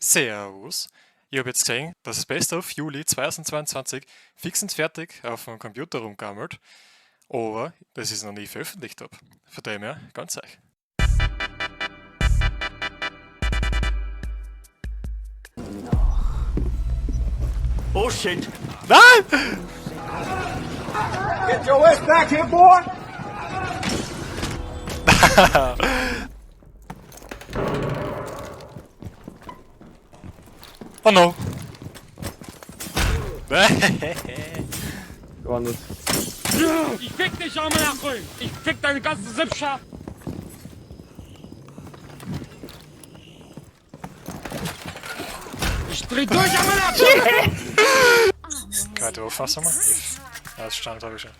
Servus. Ich habe jetzt gesehen, dass das Beste auf Juli 2022 fix und fertig auf dem Computer rumgammelt, aber das ist noch nie veröffentlicht habe. Von dem her, ganz euch. Oh shit! Nein! Get your ass back here, boy! Oh no! Gar nicht. Ich fick dich, arme Nachbarn! Ich fick deine ganze Sippschaft! Ich dreh durch, arme Nachbarn! Keine Auffassung mehr? Ja, das stand habe ich schon.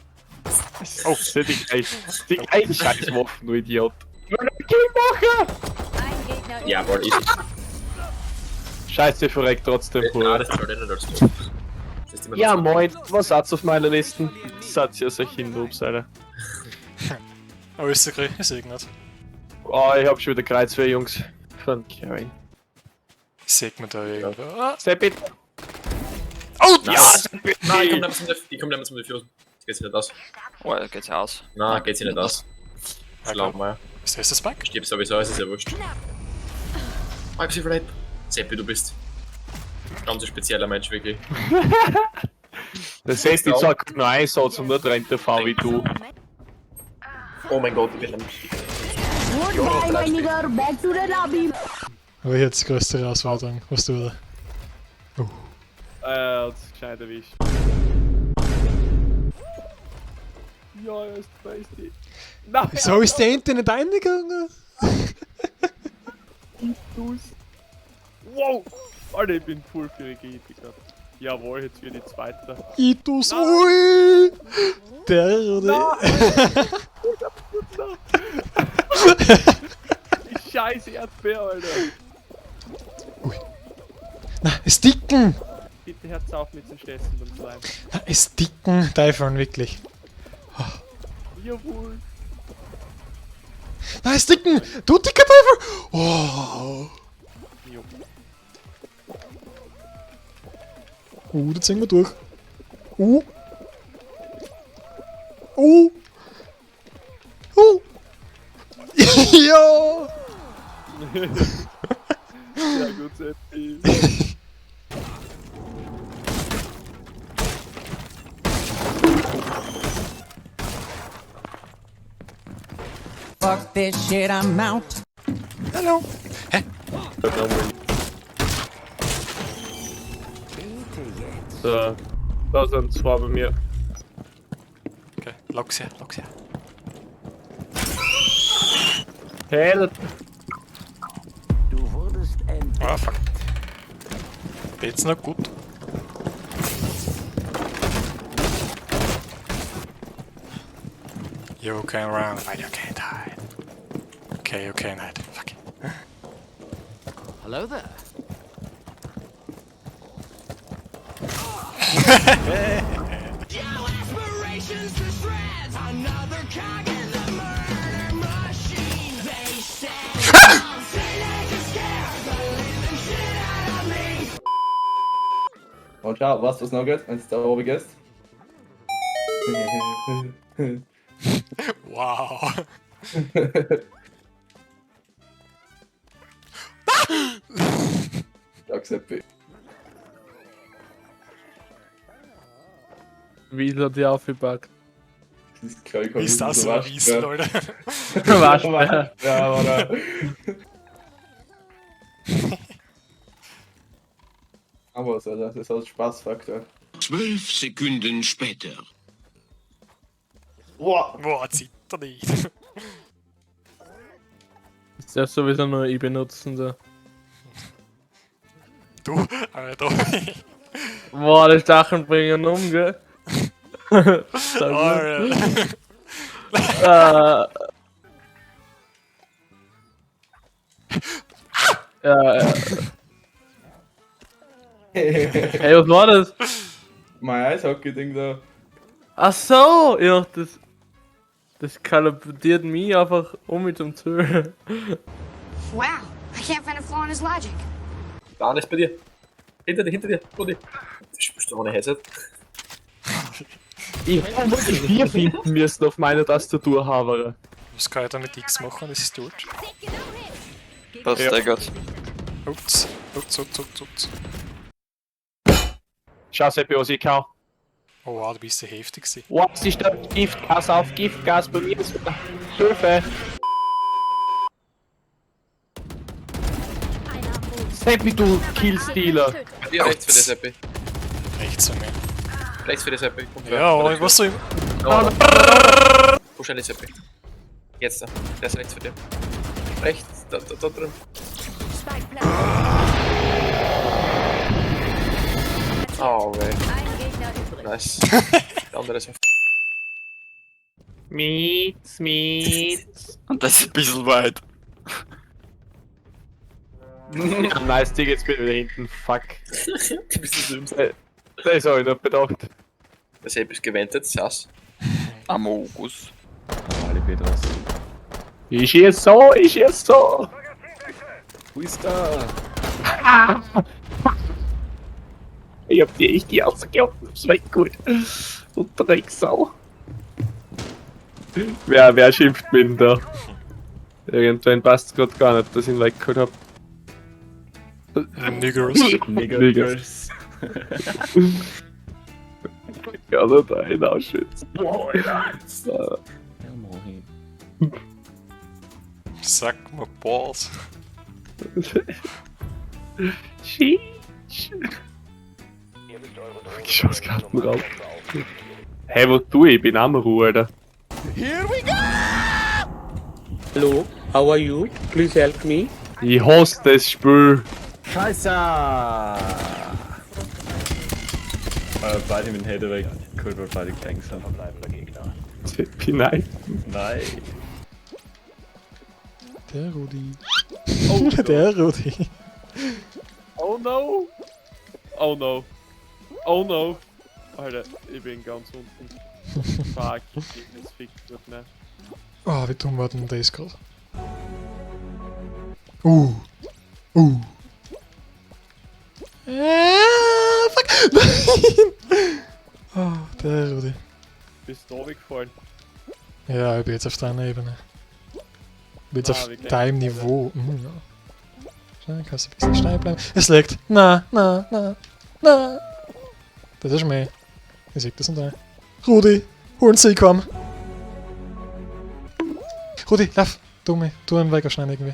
Oh, die gleiche Scheißwaffen, du Idiot. Ich will einen Kill machen! Jawohl, ich. Scheiße, verreckt trotzdem, Ja, Bruder. das zahlt nicht als du. Das ist immer Ja, noch moin, was hat's auf meiner Liste? Satz ja solche Noobs, Alter. Aber ist okay, ich sehe nicht. Oh, ich hab schon wieder Kreuz für Jungs. Von Kevin. Ich sehe mir da irgendwo. Ah. Seppit! Oh! Ja! Yes! Nein, ich komm nicht zum Diffusen. Das geht sich nicht aus. Oh, da geht's ja aus. Nein, geht sich nicht aus. Schlau mal. Ist das das Bug? Stirbst sowieso, ist es ja wurscht. Halb sie vielleicht. Seppi, du bist. Ganz ein spezieller Mensch, wirklich. Das heißt, ich sag nur ein Satz und nur rennt der V wie du. Oh mein Gott, ich bin am. Goodbye, my nigger. Back to the lobby. Aber jetzt die größte Herausforderung, was du da? Hat's gescheit erwischt. Ja, er ist feisty. Nein! Wieso ist der Internet eingegangen? Du's. Wow! Alter, ich bin voll für die Giete gehabt. Jawohl, jetzt wird die zweite. Itus, ui! Der oder? Die scheiß Erdbeer, Alter. Ui. Na, es dicken! Bitte hört's auf mit den Stessen beim Slime. Na, es dicken Teufel, wirklich. Jawohl. Na, es dicken! Du dicker Teufel! Oh! Jo. Da ziehen wir durch. Ja! Sehr gut, Seppi. Fuck this shit, I'm out. Hallo! Hä? So, da sind zwei bei mir. Okay, lock's her, lock's her. Hey, Ah, fuck. Geht's noch gut? You can run, but you can't hide. Okay, you can hide. Fuck it. Hello there. Und schau, was noch geht, wenn es da oben geht. Wow. Sag Seppi. Wiesel hat die aufgepackt. Das ist klar, ich Wie ist das so ein Riesen, Leute? Waschbär. Ja, oder? Aber so, das ist halt Spaßfaktor. 12 Sekunden später. Wow! Boah, zitter nicht. Ist ja sowieso nur ich benutzen da. Du, Alter. Boah, die Stacheln bringen um, gell? Alter. Ja. Hey, was war das? Mein Eishockey-Ding da. Ach so! Ja, das kalibriert mich einfach um mit dem Zöl. Wow, I can't find a flaw in his logic. Da ist bei dir. Hinter dir, Rudi. Du spielst doch ohne Headset. Ich hab wirklich 4 finden müssen auf meiner Tastatur, Havere. Was kann ich da mit X machen? Das ist tot. Das Ja. steigert. Ups, ups. Schau, Seppi, was ich kann. Oh wow, du bist ja heftig gewesen. Was ist da? Giftgas auf, Giftgas bei mir. Hilfe! Seppi, du Killstealer! Bei dir rechts für die Seppi. Rechts von mir. Rechts für die Seppi. Komm, Ja, aber was soll ich... Push an die Seppi. Jetzt da. Der ist rechts für dir. Rechts, da drin. Oh, weh. Nice. Der andere ist auf. Mietz. Und das ist ein bisschen weit. Nice, Ding, jetzt bin ich wieder hinten. Fuck. Du bist das Dümmste. Das hab ich nicht bedacht. Der Seppi ist gewendet, sass. Amogus. Ich schieß so! Wo ist da? Ich hab dir echt die ausgehauen, das war gut. Und Drecksau. Wer schimpft mit denn da? Irgendwann passt grad gar nicht, dass ich ihn weggeholt hab. Niggers. Niggers. Ja, nicht ein ausschützen. So. Sag mal Balls. Sheesh. Ich schau's Karten raus. Hey, wo du? Ich bin am Ruhe, Alter. Hello, how are you? Please help me. Ich hasse das Spiel. Scheiße! Beide mit dem Header weg. Cool, weil beide klein sind. Seppi, nein. Nein. Der Rudi. Oh, Der Rudi. oh no! Oh no! Oh no! Alter, ich bin ganz unten. Fuck, das fickt wird nicht. Oh, wie dumm war denn das gerade? Fuck! Nein! Oh, der Rudi. Bist du runtergefallen? Ja, ich bin jetzt auf deiner Ebene. Ich bin jetzt auf wirklich? deinem Niveau. Ja. Schnell, kannst du ein bisschen steil bleiben. Es liegt. Na. Das ist mehr. Ich sehe das und da. Rudi, hol einen Sieg komm. Rudi, lauf. Tu einen Weger schneiden irgendwie.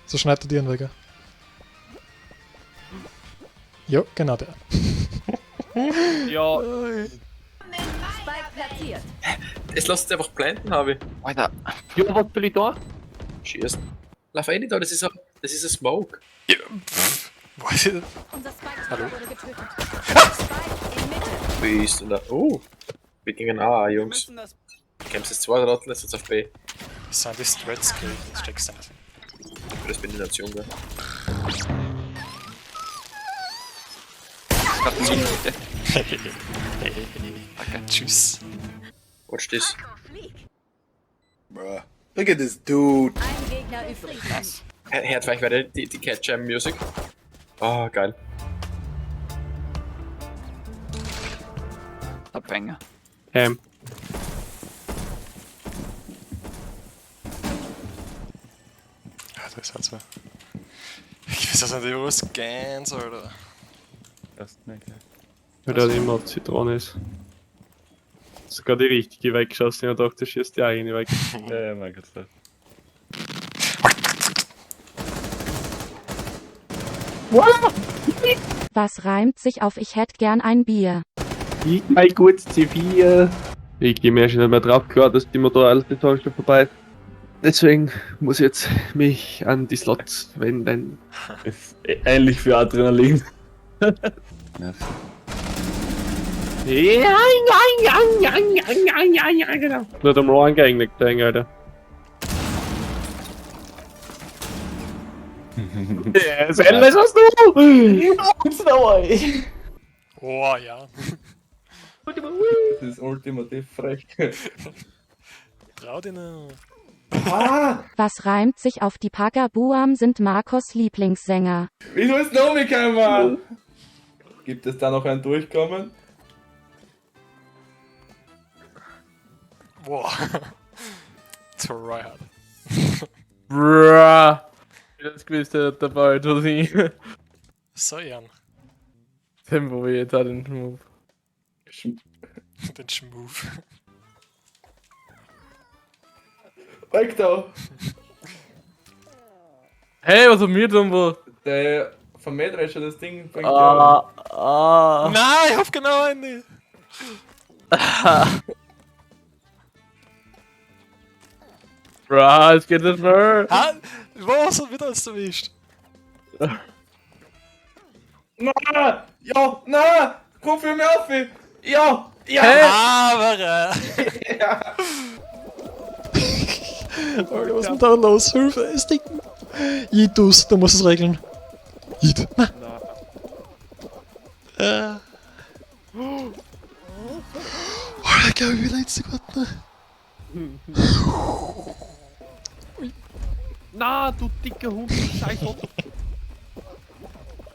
So schneid du dir einen Weger. Jo, genau der. Ja, Es lässt sich einfach blenden, habe ich. Alter. ja, was bin ich da? Schießen. Lauf rein da, das ist ein Smoke. Wo ist er? Hallo? Wie ist denn da? Oh! Wir gingen A, Jungs. Kämpfst jetzt 2 Rattel, jetzt auf B. Das sind die Strats-Skill. Das checkst du nicht. Für das bin ich Nation, da. Tschüss. Watch this. Bruh. Look at this dude. Hört vielleicht weiter die Cat Jam Music. Oh, geil. Abhänger. Ja, das hat so. Ich weiß also nicht, was Gans, Alter. Weil der immer auf Zitrone ist. Sogar die richtige weggeschossen, ich dachte, du schießt die eigene weg. Ja, mein Gott. Was reimt sich auf ich hätte gern ein Bier? Ich mein gutes C4. Ich geh mir schon nicht mehr drauf, klar, dass die Motorradsaison schon vorbei ist. Deswegen muss ich jetzt mich an die Slots wenden. Ist ähnlich für Adrenalin. Genau. Nicht am Rohr geeignet, Alter. Ja, Selmes hast du! Oh ja. Das ist ultimativ frech. Trau dich noch. Was reimt sich auf die Pagabuam sind Marcos Lieblingssänger. Wieso ist noch nicht gekommen? Gibt es da noch ein Durchkommen? Boah. Tryhard. Bruh. Das gewusst hat dabei, oder nicht? So, Jan. Tempo jetzt hat den Move. Den Schmove. Weg da! Hey, was haben wir denn wohl? Der vom Mähdrescher das Ding bringt Ah. Nein, ich hab genau eine. Bruh, es geht nicht mehr. Ah, was hat wieder alles erwischt? Nein! Ja! Nein! Komm für mich auf! Ja! Ja! Hey. Aber. Ja! Alter, was ist denn da los? Hilfe, es tickt. Jitus, du musst es regeln. Jit. Na. Alter, ich glaube, ich will jetzt gerade. Na, du dicker Hund, du scheiß Hund.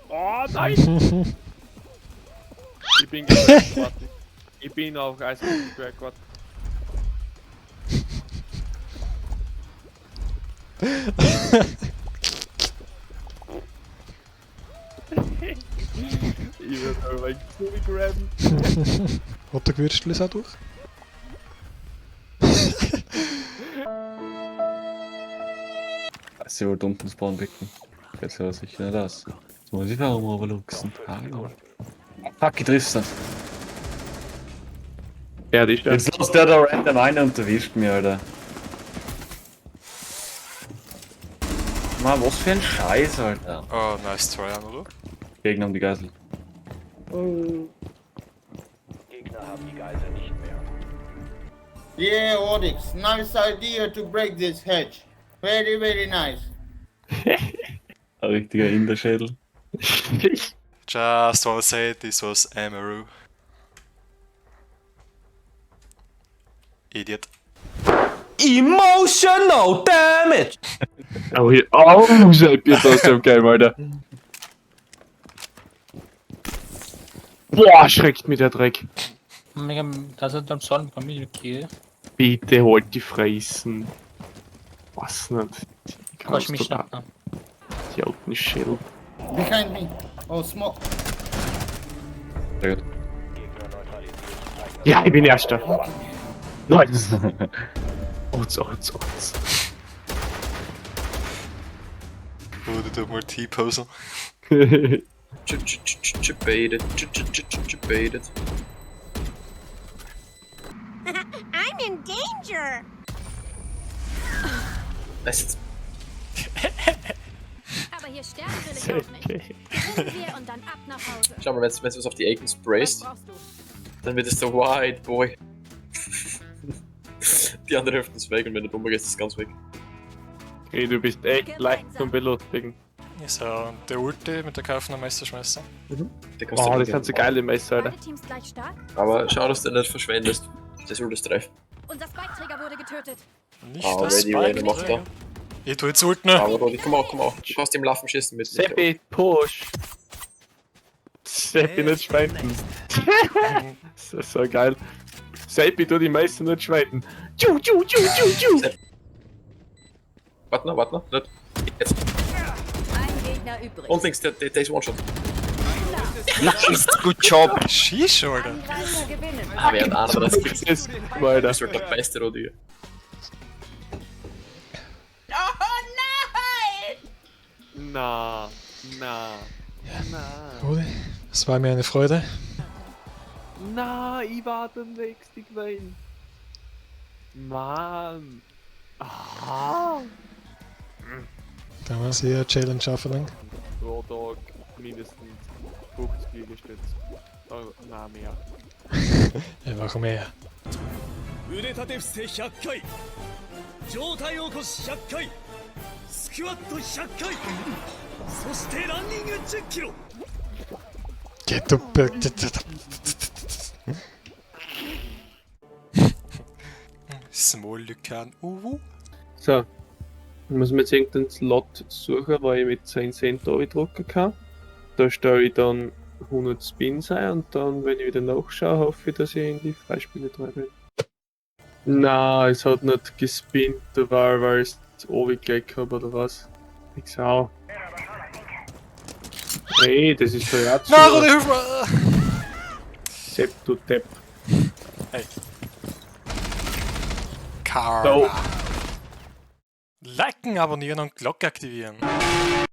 Oh nein! Ich bin gecrackt. Ich bin auf Eis gecrackt. Ich werde aber mein Knie grabben. Hat der Gewürztli auch durch? Sie wollte unten Spawn wecken. Jetzt hört sicher nicht aus. Jetzt muss ich warum overluxen. Hallo. Fuck, ich triff's nicht. Ja, die stimmt. Jetzt los der da random rein und erwischt mich, Alter. Mann, was für ein Scheiß, Alter. Oh, nice try, oder? Gegner um die Geisel. Yeah, Oryx, nice idea to break this hedge. Very, very nice. Ein richtiger Inderschädel. Just wanna say this was Amaru. Idiot. Emotional damage! Oh, hier. Oh, Seppi, das ist so geil, Alter. Boah, schreckt mich der Dreck. Das ist dann schon von mir, okay. Bitte holt die Fressen. Was nicht? Kannst mich schnappen. Die alten Schädel. Behind me. Oh, smoke. Sehr gut. Ja, ich bin Erster. Nice. Otz. Wurde da mal T-Posen. Baited. Baited. I'm in danger! Nice. Aber hier sterben will ich auch nicht. Gewinnen wir und dann ab nach Hause. Schau mal, wenn du was auf die Ecken Was sprayst, brauchst du? dann wird es der White Boy. Die andere Hälfte ist weg und wenn du drüber gehst, ist es ganz weg. Hey, du bist echt leicht zum Belustigen. So, und der Ulti mit der Kaufner Meisterschmeißer. Der kannst du Oh, das nicht sind so geile Messer, Alter. Beide Teams gleich stark. Aber schau, dass du nicht verschwendest. Der soll das treffen. Unser Spike-Träger wurde getötet. Nicht Ah, das ready, ready, macht Spike. er. Ich tu jetzt ulten. Aber Rodi, komm auf. Du kannst im Laufen schießen mit. Seppi, push! Seppi, nicht schweifen. Das ist so geil. Seppi, tu die Meister nicht schweifen. Tschu. Warte noch, nicht. Jetzt. Ein Gegner übrig. Und links, der ist One-Shot. Nice, good job. Schieß, Alter. Angreifer gewinnen. Ah, wer hat einer das gibt. Das ist Alter. Das wird der beste Rodi. Na. Rudi, es war mir eine Freude. Na, ich war der nächste gewesen. Mann. Ah. Da war sie eine Challenge anverlangt. Pro Tag mindestens 50 Liegestütze. Oh, na, mehr. Ja, warum mehr? 腕立て伏せ100回上体起こし100回スクワット100回そしてランニング10キロ Get up. Small Lucan. So. Ich muss mir jetzt irgendeinen Slot suchen, wo ich mit 10 Cent drücken kann. Da stelle ich dann 100 Spins ein und dann, wenn ich wieder nachschaue, hoffe ich, dass ich in die Freispiele drin bin. Nein, es hat nicht gespinnt, weil ich es runtergelegt habe oder was. Ich sau. Hey, das ist doch ja zu. Na, Rudi, hilf mir! Sepp, du Depp. Hey. Karma. Liken, abonnieren und Glocke aktivieren.